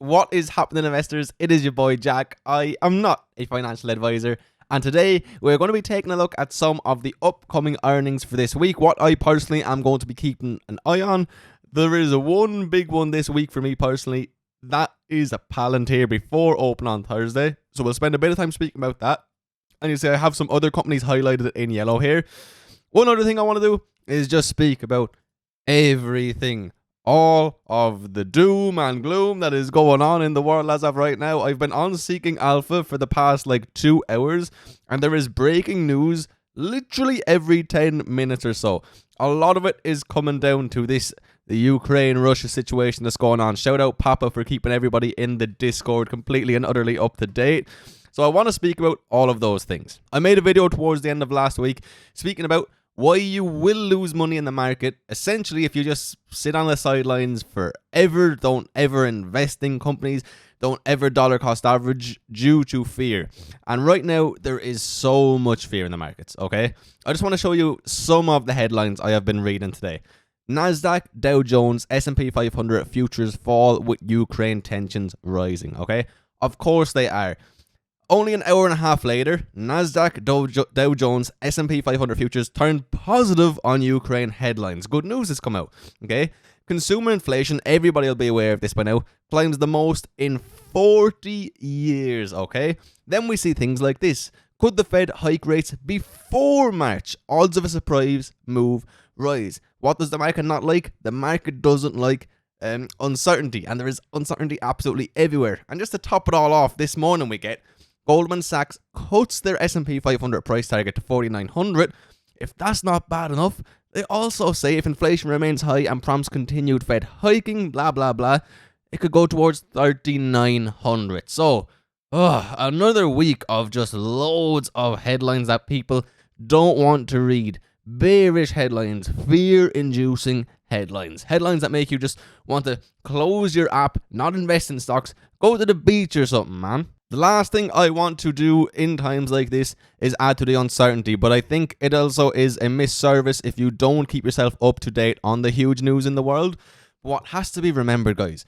What is happening, investors? It is your boy Jack. I am not a financial advisor, and today we're going to be taking a look at some of the upcoming earnings for this week, what I personally am going to be keeping an eye on. There is one big one this week for me personally. That is a Palantir before open on Thursday, so we'll spend a bit of time speaking about that. And you see I have some other companies highlighted in yellow here. One other thing I want to do is just speak about everything, all of the doom and gloom that is going on in the world as of right now. I've been on Seeking Alpha for the past 2 hours, and there is breaking news literally every 10 minutes or so. A lot of it is coming down to the Ukraine-Russia situation that's going on. Shout out Papa for keeping everybody in the Discord completely and utterly up to date. So I want to speak about all of those things. I made a video towards the end of last week speaking about why you will lose money in the market. Essentially, if you just sit on the sidelines forever, don't ever invest in companies, don't ever dollar cost average due to fear. And right now, there is so much fear in the markets, okay? I just want to show you some of the headlines I have been reading today. Nasdaq, Dow Jones, S&P 500 futures fall with Ukraine tensions rising, okay? Of course they are. Only an hour and a half later, Nasdaq, Dow Jones, S&P 500 futures turned positive on Ukraine headlines. Good news has come out, okay? Consumer inflation, everybody will be aware of this by now, climbs the most in 40 years, okay? Then we see things like this. Could the Fed hike rates before March? Odds of a surprise move rise. What does the market not like? The market doesn't like uncertainty, and there is uncertainty absolutely everywhere. And just to top it all off, this morning we get Goldman Sachs cuts their S&P 500 price target to 4,900. If that's not bad enough, they also say if inflation remains high and prompts continued Fed hiking, blah, blah, blah, it could go towards 3,900. So, another week of just loads of headlines that people don't want to read. Bearish headlines, fear-inducing headlines. Headlines that make you just want to close your app, not invest in stocks, go to the beach or something, man. The last thing I want to do in times like this is add to the uncertainty, but I think it also is a misservice if you don't keep yourself up to date on the huge news in the world. What has to be remembered, guys,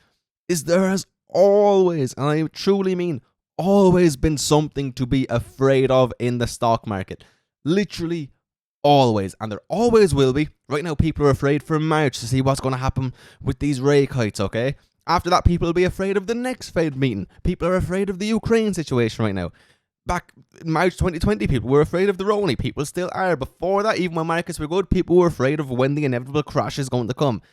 is there has always, and I truly mean always, been something to be afraid of in the stock market. Literally always, and there always will be. Right now, people are afraid for March to see what's going to happen with these rate hikes, okay? After that, people will be afraid of the next Fed meeting. People are afraid of the Ukraine situation right now. Back in March 2020, people were afraid of the Roni. People still are. Before that, even when markets were good, people were afraid of when the inevitable crash is going to come.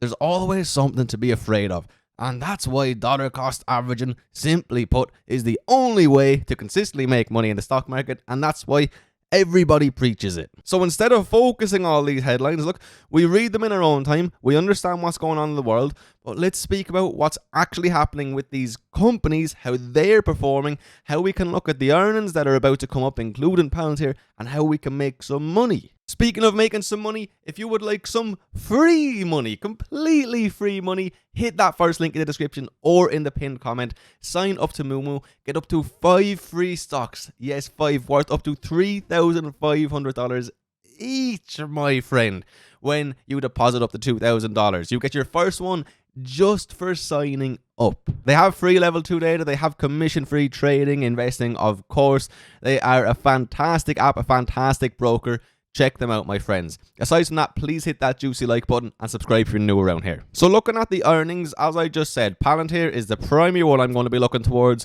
There's always something to be afraid of. And that's why dollar cost averaging, simply put, is the only way to consistently make money in the stock market. And that's why everybody preaches it. So instead of focusing on all these headlines, look, we read them in our own time. We understand what's going on in the world. But let's speak about what's actually happening with these companies, how they're performing, how we can look at the earnings that are about to come up, including Palantir, and how we can make some money. Speaking of making some money, if you would like some free money, completely free money, hit that first link in the description or in the pinned comment. Sign up to Moomoo, get up to 5 free stocks. Yes, 5, worth up to $3,500 each, my friend, when you deposit up to $2,000. You get your first one just for signing up. They have free level 2 data. They have commission-free trading, investing, of course. They are a fantastic app, a fantastic broker. Check them out, my friends. Aside from that, please hit that juicy like button and subscribe if you're new around here. So looking at the earnings, as I just said, Palantir is the primary one I'm going to be looking towards.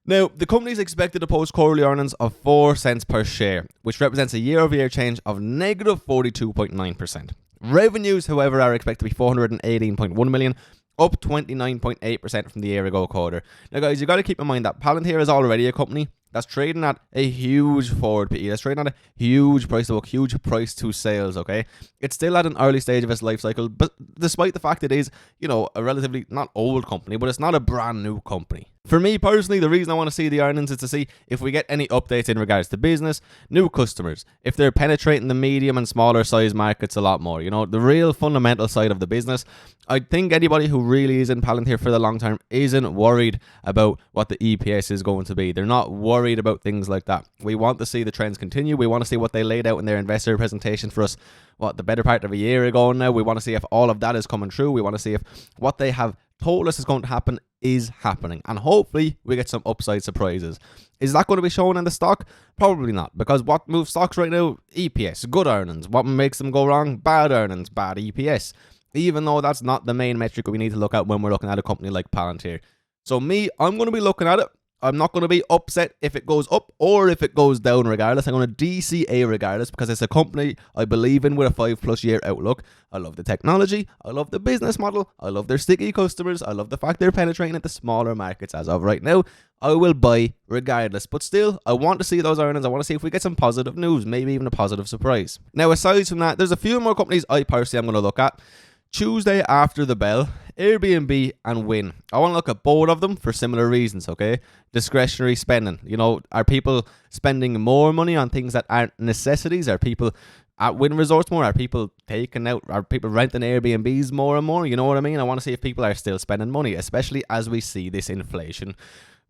Now, the company is expected to post quarterly earnings of 4 cents per share, which represents a year-over-year change of negative 42.9%. Revenues, however, are expected to be 418.1 million, up 29.8% from the year ago quarter. Now, guys, you got to keep in mind that Palantir is already a company that's trading at a huge forward PE. That's trading at a huge price to book, huge price to sales, okay? It's still at an early stage of its life cycle, but despite the fact it is, a relatively not old company, but it's not a brand new company. For me personally, the reason I want to see the earnings is to see if we get any updates in regards to business, new customers, if they're penetrating the medium and smaller size markets a lot more, the real fundamental side of the business. I think anybody who really is in Palantir for the long term isn't worried about what the EPS is going to be. They're not worried about things like that. We want to see the trends continue. We want to see what they laid out in their investor presentation for us, the better part of a year ago now. We want to see if all of that is coming true. We want to see if what they have told us is going to happen is happening, and hopefully we get some upside surprises. Is that going to be shown in the stock? Probably not, because what moves stocks right now? EPS, good earnings. What makes them go wrong? Bad earnings, bad EPS. Even though that's not the main metric we need to look at when we're looking at a company like Palantir. So I'm going to be looking at it. I'm not going to be upset if it goes up or if it goes down regardless. I'm going to DCA regardless, because it's a company I believe in with a 5+ year outlook. I love the technology. I love the business model. I love their sticky customers. I love the fact they're penetrating into smaller markets as of right now. I will buy regardless. But still, I want to see those earnings. I want to see if we get some positive news, maybe even a positive surprise. Now, aside from that, there's a few more companies I personally am going to look at. Tuesday after the bell, Airbnb and Win. I want to look at both of them for similar reasons, okay? Discretionary spending. You know, are people spending more money on things that aren't necessities? Are people at Win Resorts more? Are people taking out, are people renting Airbnbs more and more? You know what I mean? I want to see if people are still spending money, especially as we see this inflation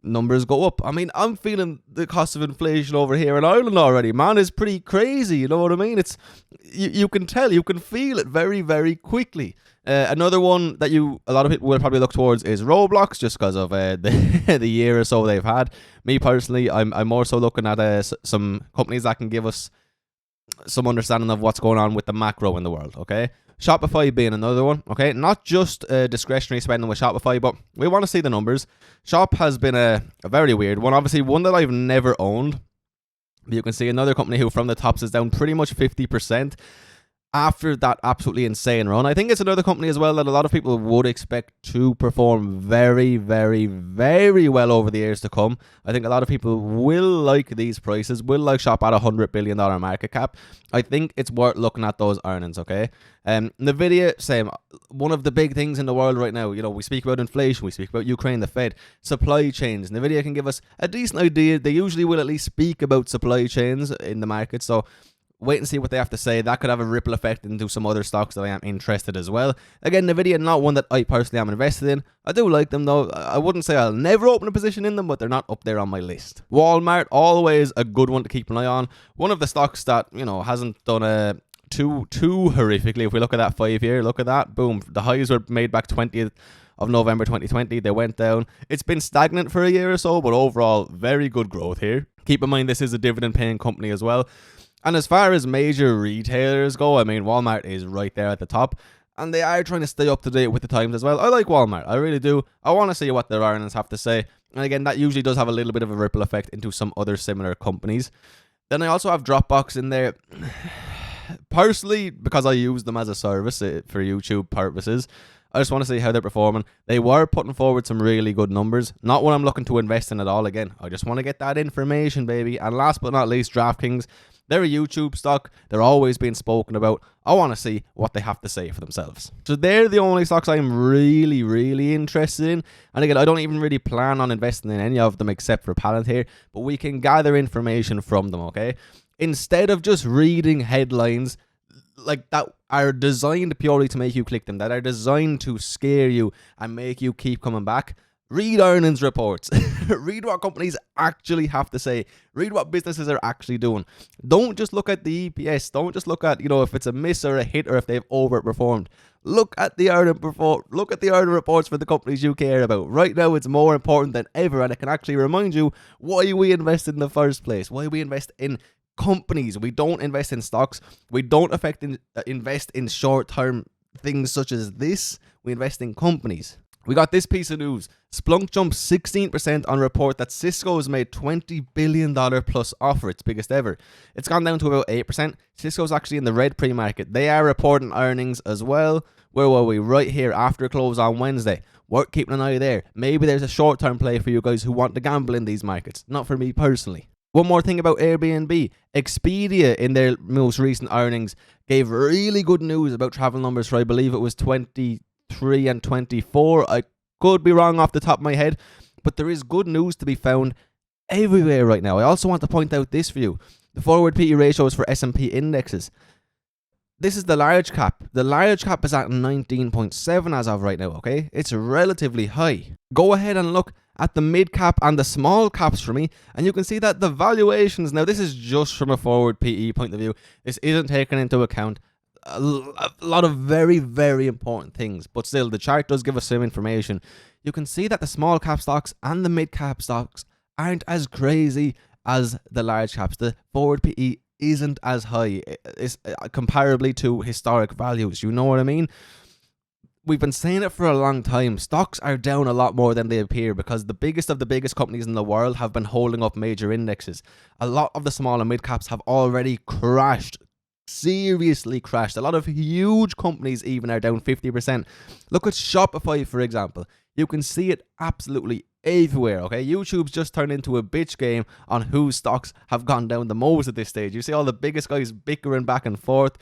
numbers go up. I mean, I'm feeling the cost of inflation over here in Ireland already, man. It's pretty crazy, you know what I mean? It's you can tell, you can feel it very, very quickly. Another one that a lot of people will probably look towards is Roblox, just because of the year or so they've had. Me personally, I'm more so looking at some companies that can give us some understanding of what's going on with the macro in the world, okay? Shopify being another one, okay? Not just discretionary spending with Shopify, but we want to see the numbers. Shop has been a very weird one. Obviously, one that I've never owned. But you can see another company who from the tops is down pretty much 50% after that absolutely insane run. I think it's another company as well that a lot of people would expect to perform very, very, very well over the years to come. I think a lot of people will like these prices, will like Shop at $100 billion market cap. I think it's worth looking at those earnings, okay? Nvidia, same. One of the big things in the world right now, you know, we speak about inflation, we speak about Ukraine, the Fed, supply chains. Nvidia can give us a decent idea. They usually will at least speak about supply chains in the market, so wait and see what they have to say. That could have a ripple effect into some other stocks that I am interested as well. Again, Nvidia, not one that I personally am invested in. I do like them though. I wouldn't say I'll never open a position in them, but they're not up there on my list. Walmart, always a good one to keep an eye on. One of the stocks that, you know, hasn't done too horrifically. If we look at that 5 year, look at that. Boom. The highs were made back 20th of November 2020. They went down. It's been stagnant for a year or so, but overall, very good growth here. Keep in mind, this is a dividend paying company as well. And as far as major retailers go, I mean, Walmart is right there at the top. And they are trying to stay up to date with the times as well. I like Walmart. I really do. I want to see what their earnings have to say. And again, that usually does have a little bit of a ripple effect into some other similar companies. Then I also have Dropbox in there. Personally, because I use them as a service for YouTube purposes, I just want to see how they're performing. They were putting forward some really good numbers. Not what I'm looking to invest in at all again. I just want to get that information, baby. And last but not least, DraftKings. They're a YouTube stock. They're always being spoken about. I want to see what they have to say for themselves. So they're the only stocks I'm really, really interested in. And again, I don't even really plan on investing in any of them except for Palantir. But we can gather information from them, okay? Instead of just reading headlines like that are designed purely to make you click them, that are designed to scare you and make you keep coming back, read earnings reports. Read what companies actually have to say. Read what businesses are actually doing. Don't just look at the EPS. Don't just look at, you know, if it's a miss or a hit or if they've overperformed. Look at the earning reports for the companies you care about. Right now, it's more important than ever, and it can actually remind you why we invest in the first place, why we invest in companies. We don't invest in stocks. We don't invest in short-term things such as this. We invest in companies. We got this piece of news. Splunk jumped 16% on report that Cisco has made $20 billion plus offer, its biggest ever. It's gone down to about 8%. Cisco's actually in the red pre-market. They are reporting earnings as well. Where were we? Right here after close on Wednesday. Worth keeping an eye there. Maybe there's a short-term play for you guys who want to gamble in these markets. Not for me personally. One more thing about Airbnb. Expedia, in their most recent earnings, gave really good news about travel numbers for, I believe it was 23 and 24. I could be wrong off the top of my head, but there is good news to be found everywhere right now. I also want to point out this for you. The forward PE ratios for S&P indexes. This is the large cap. The large cap is at 19.7 as of right now, okay? It's relatively high. Go ahead and look at the mid cap and the small caps for me, and you can see that the valuations, now this is just from a forward PE point of view. This isn't taken into account a lot of very, very important things. But still, the chart does give us some information. You can see that the small cap stocks and the mid cap stocks aren't as crazy as the large caps. The forward PE isn't as high. It's comparably to historic values. You know what I mean? We've been saying it for a long time. Stocks are down a lot more than they appear because the biggest of the biggest companies in the world have been holding up major indexes. A lot of the small and mid caps have already crashed. Seriously crashed. A lot of huge companies even are down 50%. Look at Shopify, for example. You can see it absolutely everywhere, okay? YouTube's just turned into a bitch game on whose stocks have gone down the most at this stage. You see all the biggest guys bickering back and forth.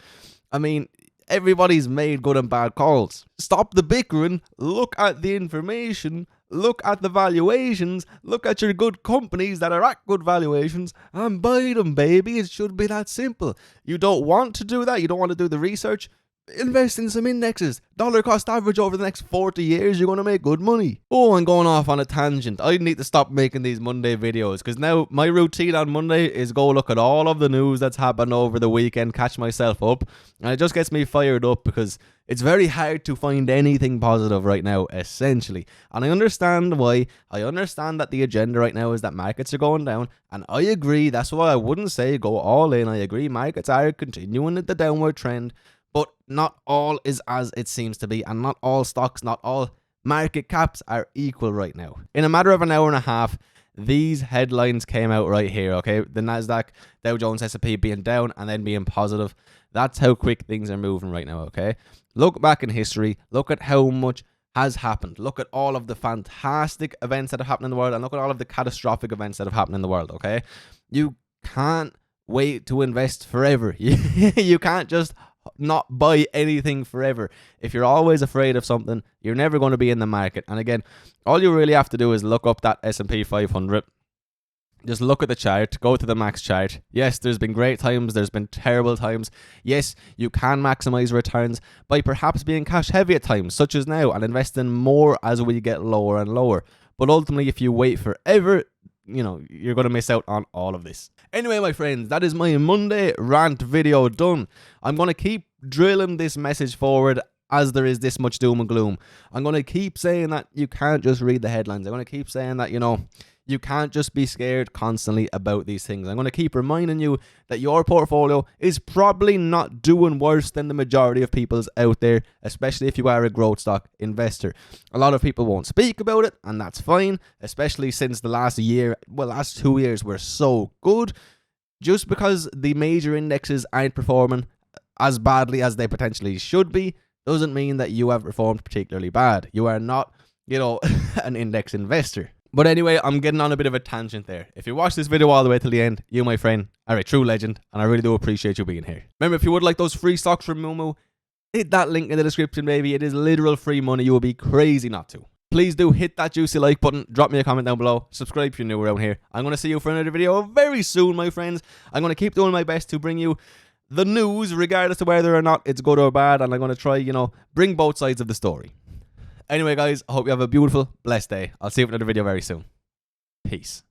I mean, everybody's made good and bad calls. Stop the bickering, look at the information, look at the valuations, look at your good companies that are at good valuations, and buy them, baby. It should be that simple. You don't want to do that, you don't want to do the research, invest in some indexes. Dollar cost average over the next 40 years, you're going to make good money. Oh, I'm going off on a tangent. I need to stop making these Monday videos because now my routine on Monday is go look at all of the news that's happened over the weekend, catch myself up, and it just gets me fired up because it's very hard to find anything positive right now, essentially. And I understand why. I understand that the agenda right now is that markets are going down, and I agree. That's why I wouldn't say go all in. I agree markets are continuing the downward trend. But not all is as it seems to be, and not all stocks, not all market caps are equal right now. In a matter of an hour and a half, these headlines came out right here, okay? The Nasdaq, Dow Jones, S&P being down and then being positive. That's how quick things are moving right now, okay? Look back in history. Look at how much has happened. Look at all of the fantastic events that have happened in the world, and look at all of the catastrophic events that have happened in the world, okay? You can't wait to invest forever. You can't just not buy anything forever. If you're always afraid of something, you're never going to be in the market. And again, all you really have to do is look up that S&P 500. Just look at the chart, go to the max chart. Yes, there's been great times, there's been terrible times. Yes, you can maximize returns by perhaps being cash heavy at times, such as now, and investing more as we get lower and lower. But ultimately, if you wait forever, you know, you're going to miss out on all of this. Anyway, my friends, that is my Monday rant video done. I'm going to keep drilling this message forward as there is this much doom and gloom. I'm going to keep saying that you can't just read the headlines. I'm going to keep saying that, you know, you can't just be scared constantly about these things. I'm going to keep reminding you that your portfolio is probably not doing worse than the majority of people's out there, especially if you are a growth stock investor. A lot of people won't speak about it, and that's fine, especially since the last 2 years were so good. Just because the major indexes aren't performing as badly as they potentially should be, doesn't mean that you have performed particularly bad. You are not, you know, an index investor. But anyway, I'm getting on a bit of a tangent there. If you watch this video all the way till the end, you, my friend, are a true legend, and I really do appreciate you being here. Remember, if you would like those free stocks from Moomoo, hit that link in the description, baby. It is literal free money. You will be crazy not to. Please do hit that juicy like button, drop me a comment down below, subscribe if you're new around here. I'm going to see you for another video very soon, my friends. I'm going to keep doing my best to bring you the news, regardless of whether or not it's good or bad, and I'm going to try, you know, bring both sides of the story. Anyway, guys, I hope you have a beautiful, blessed day. I'll see you for another video very soon. Peace.